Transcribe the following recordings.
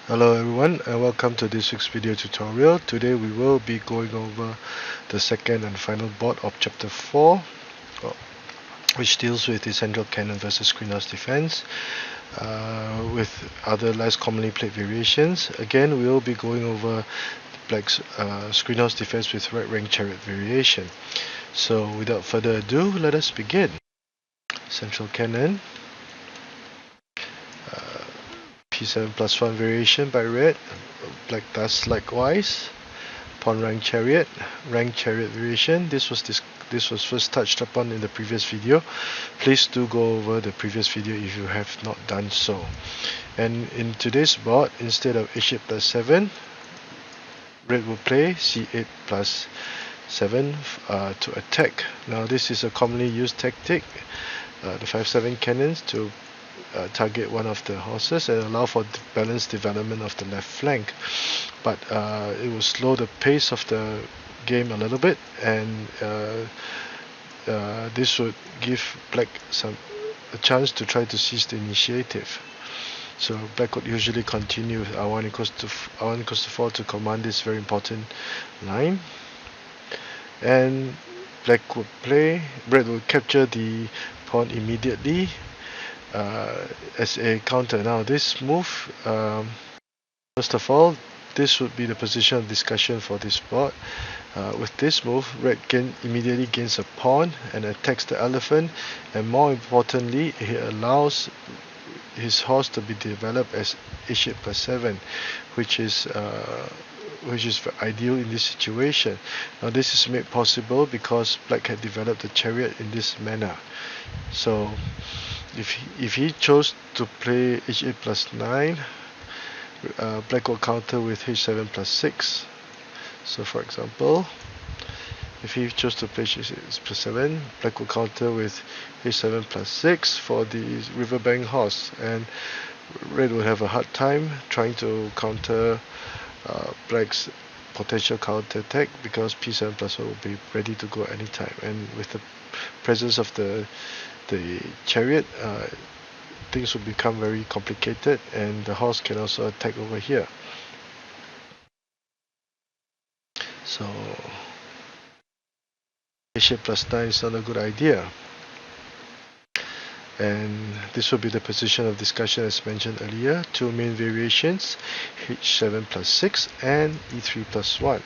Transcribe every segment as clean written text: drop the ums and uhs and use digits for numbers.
Hello everyone and welcome to this week's video tutorial. Today we will be going over the second and final board of chapter 4, which deals with the central cannon versus screen-house defense with other less commonly played variations. Again, we will be going over black's screen-house defense with right rank chariot variation. So without further ado, let us begin. Central cannon, P7 plus 1 variation by red, black does likewise. Pawn rank chariot variation. This was first touched upon in the previous video. Please do go over the previous video if you have not done so. And in today's board, instead of h8 plus 7, red will play c8 plus 7 to attack. Now this is a commonly used tactic, the 5-7 cannons, to target one of the horses and allow for balanced development of the left flank, but it will slow the pace of the game a little bit, and this would give black a chance to try to seize the initiative. So black would usually continue with r1 equals to 4 to command this very important line, and red would capture the pawn immediately as a counter. Now this move, first of all, this would be the position of discussion for this board. With this move, red immediately gains a pawn and attacks the elephant, and more importantly, he allows his horse to be developed as h8 plus 7, which is ideal in this situation. Now this is made possible because black had developed the chariot in this manner. So if he chose to play h8 plus 9, black will counter with h7 plus 6. So for example, if he chose to play h8 plus 7, black will counter with h7 plus 6 for the riverbank horse, and red will have a hard time trying to counter black's potential counter attack, because p7 plus 1 will be ready to go anytime, and with the presence of the chariot, things will become very complicated, and the horse can also attack over here. So h8 plus 9 is not a good idea, and this will be the position of discussion as mentioned earlier. Two main variations, h7 plus 6 and e3 plus 1.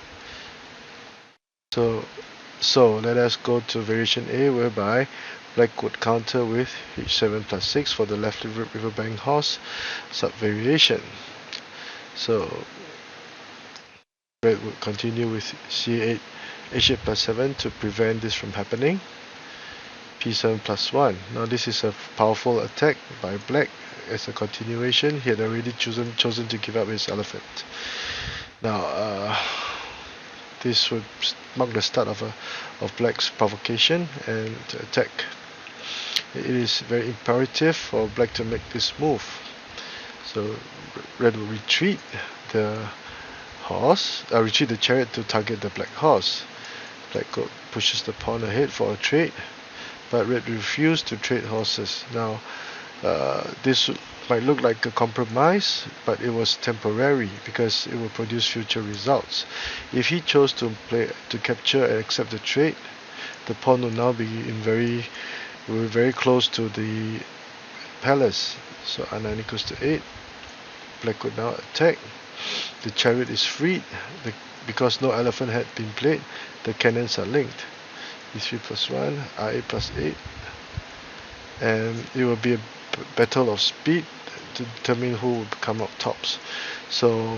So let us go to variation A, whereby black would counter with h7 plus 6 for the left riverbank horse sub-variation. So red would continue with c8, h8 plus 7 to prevent this from happening. p7 plus 1. Now this is a powerful attack by black. As a continuation, he had already chosen to give up his elephant. Now this would mark the start of black's provocation and to attack. It is very imperative for black to make this move. So red will retreat the chariot to target the black horse. Black pushes the pawn ahead for a trade, but red refused to trade horses. Now this might look like a compromise, but it was temporary because it will produce future results. If he chose to capture and accept the trade, the pawn will now be very close to the palace. So r9 equals to 8. Black would now attack. The chariot is freed because no elephant had been played. The cannons are linked. e3 plus 1, r8 plus 8, and it will be a battle of speed to determine who will come up tops. So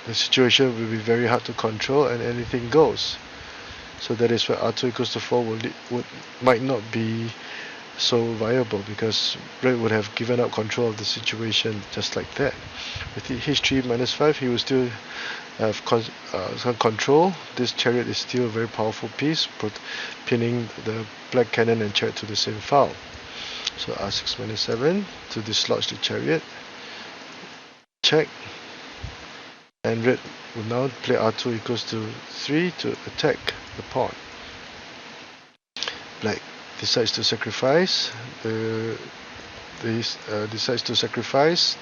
the situation will be very hard to control, and anything goes. So that is why r2 equals to 4 might not be so viable, because red would have given up control of the situation just like that. With h3 minus 5, he will still have some control. This chariot is still a very powerful piece, pinning the black cannon and chariot to the same file. So r6 minus 7 to dislodge the chariot, check, and red will now play r2 equals to 3 to attack the pawn. Black decides to sacrifice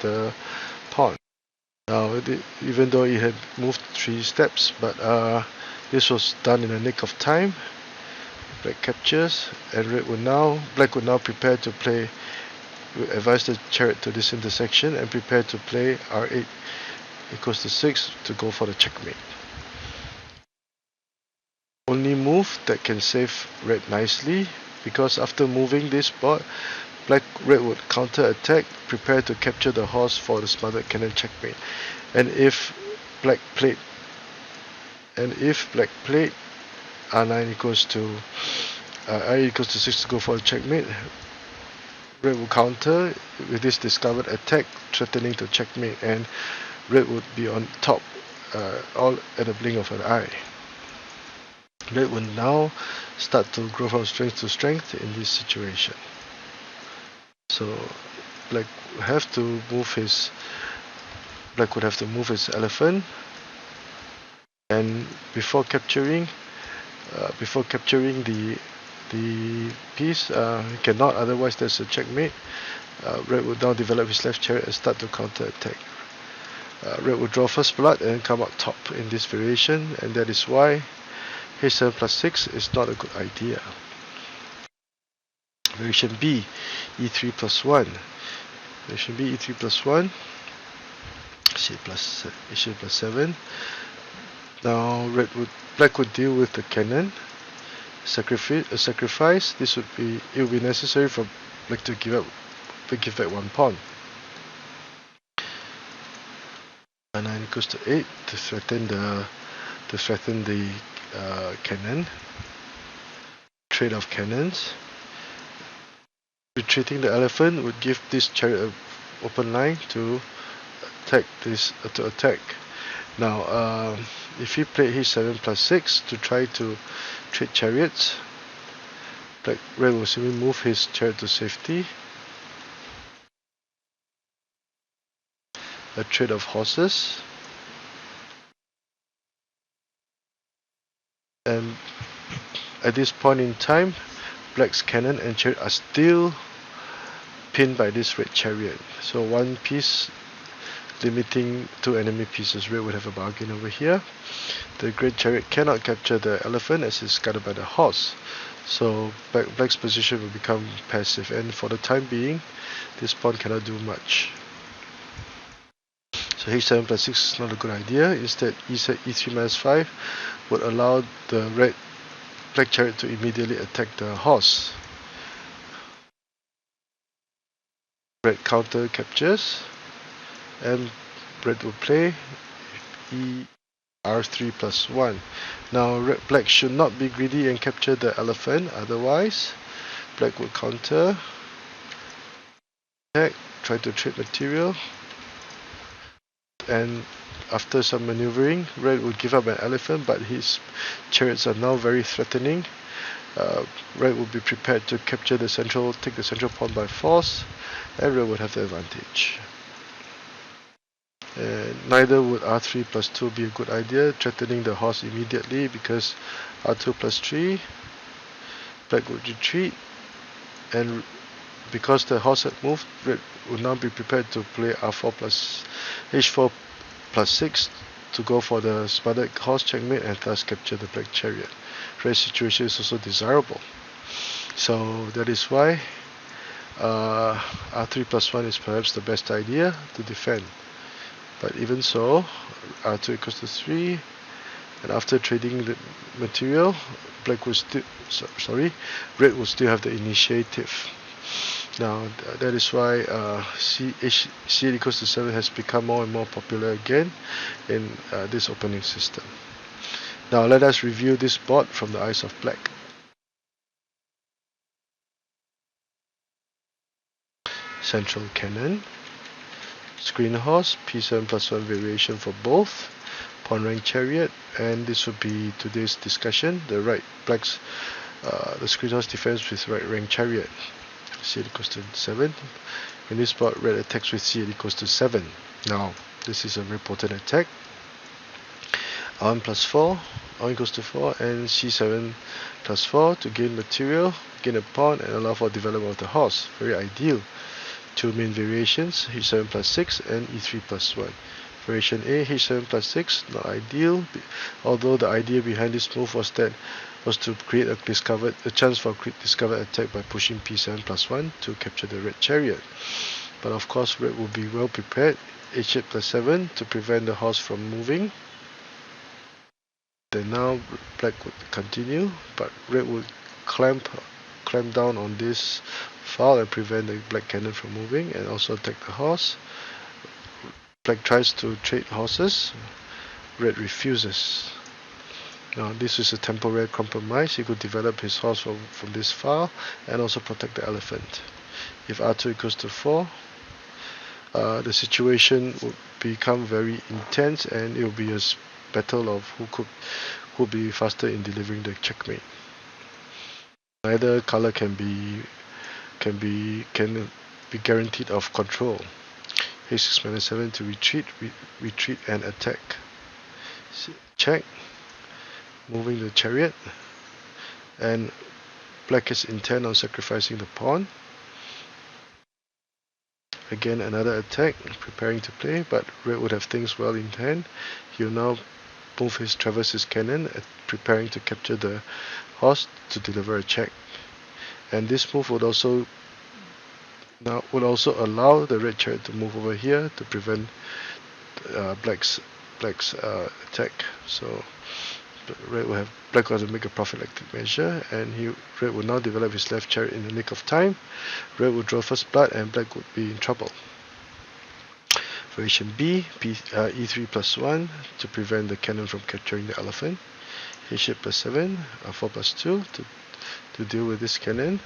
the pawn. Now, even though he had moved 3 steps, but this was done in the nick of time. Black captures, and Black would now prepare to play. Advise the chariot to this intersection and prepare to play r8 equals to 6 to go for the checkmate. Only move that can save red nicely, because after moving this board, red would counter attack, prepare to capture the horse for the smothered cannon checkmate. And if black played r9 equals to r8 equals to 6 to go for a checkmate, red will counter with this discovered attack, threatening to checkmate, and red would be on top, all at a blink of an eye. Red will now start to grow from strength to strength in this situation. So black would have to move his elephant, and before capturing the piece, he cannot, otherwise there's a checkmate. Red would now develop his left chariot and start to counter attack. Red would draw first blood and come out top in this variation, and that is why h7 plus 6 is not a good idea. Variation B, e3 plus 1. Variation B, e3 plus 1. h8 plus 7. Now black would deal with the cannon. Sacrifice. It would be necessary for black to give back 1 pawn. R9 equals to 8 to threaten the cannon. Trade of cannons. Retreating the elephant would give this chariot an open line to attack. Now, if he played h7 plus 6 to try to trade chariots, red will simply move his chariot to safety. A trade of horses. And at this point in time, black's cannon and chariot are still pinned by this red chariot. So 1 piece limiting 2 enemy pieces. Red would have a bargain over here. The great chariot cannot capture the elephant as it's guarded by the horse. So black's position will become passive, and for the time being, this pawn cannot do much. So h7 plus 6 is not a good idea. Instead, e3 minus 5 would allow the black chariot to immediately attack the horse. Red counter captures, and red will play r3 plus 1. Now black should not be greedy and capture the elephant, otherwise black will counter attack, try to trade material, and after some maneuvering, red will give up an elephant, but his chariots are now very threatening. Red will be prepared to take the central pawn by force, and red would have the advantage. Neither would r3 plus 2 be a good idea, threatening the horse immediately, because r2 plus 3, black would retreat, and because the horse had moved, red would now be prepared to play h4 plus 6 to go for the smothered horse checkmate and thus capture the black chariot. Red's situation is also desirable. So that is why r3 plus 1 is perhaps the best idea to defend. But even so, r2 equals to 3, and after trading the material, red will still have the initiative. Now that is why c8 equals to 7 has become more and more popular again in this opening system. Now let us review this board from the eyes of black. Central cannon, screen horse, p7 plus 1 variation for both, pawn rank chariot, and this would be today's discussion. The screen horse defense with right rank chariot. c8 equals to 7. In this board, red attacks with c8 equals to 7. Now this is a very potent attack. r1 plus 4, r1 equals to 4, and c7 plus 4 to gain material, gain a pawn, and allow for development of the horse. Very ideal. Two main variations, h7 plus 6 and e3 plus 1. Variation A, h7 plus 6, not ideal, although the idea behind this move was to create a chance for a discovered attack by pushing p7 plus 1 to capture the red chariot. But of course red will be well prepared, h8 plus 7 to prevent the horse from moving. Then now black would continue, but red would clamp down on this file and prevent the black cannon from moving and also attack the horse. Black tries to trade horses, red refuses. Now this is a temporary compromise. He could develop his horse from this file and also protect the elephant. If r2 equals to 4, the situation would become very intense and it will be a battle of who would be faster in delivering the checkmate. Neither color can be guaranteed of control. h6 minus 7 to retreat and attack. Check, moving the chariot, and black is intent on sacrificing the pawn. Again another attack, preparing to play, but red would have things well in hand. He'll now traverse his cannon, preparing to capture the horse to deliver a check. And this move would also allow the red chariot to move over here to prevent black's attack. So black will have to make a prophylactic measure, and red will now develop his left chariot in the nick of time. Red will draw first blood and black would be in trouble. Variation B, e3 plus 1 to prevent the cannon from capturing the elephant. h8 plus 7, 4 plus 2 to deal with this cannon,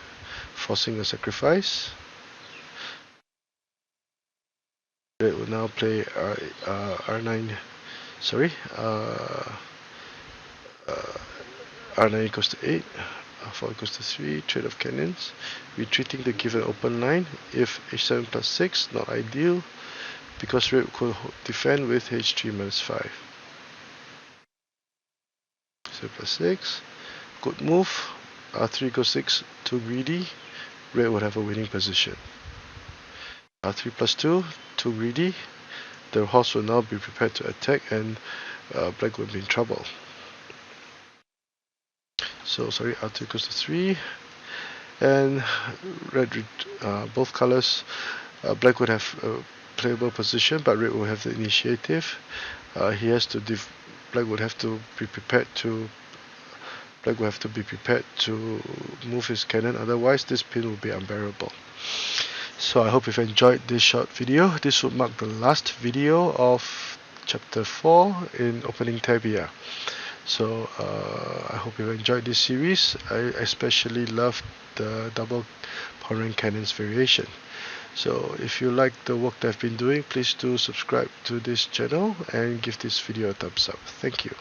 forcing a sacrifice. Red will now play r9 equals to 8, 4 equals to 3, trade of cannons, retreating the given open line. If h7 plus 6, not ideal, because red could defend with h3 minus 5. So plus 6, good move. r3 equals 6, too greedy, red would have a winning position. r3 plus 2, too greedy, the horse will now be prepared to attack and black will be in trouble. So r2 equals to 3, and both colors, black would have a playable position, but red will have the initiative. Black would have to be prepared to move his cannon, otherwise this pin will be unbearable. So I hope you've enjoyed this short video. This will mark the last video of chapter 4 in opening Tabia. So I hope you've enjoyed this series. I especially love the double pawn rank cannons variation. So if you like the work that I've been doing, please do subscribe to this channel and give this video a thumbs up. Thank you.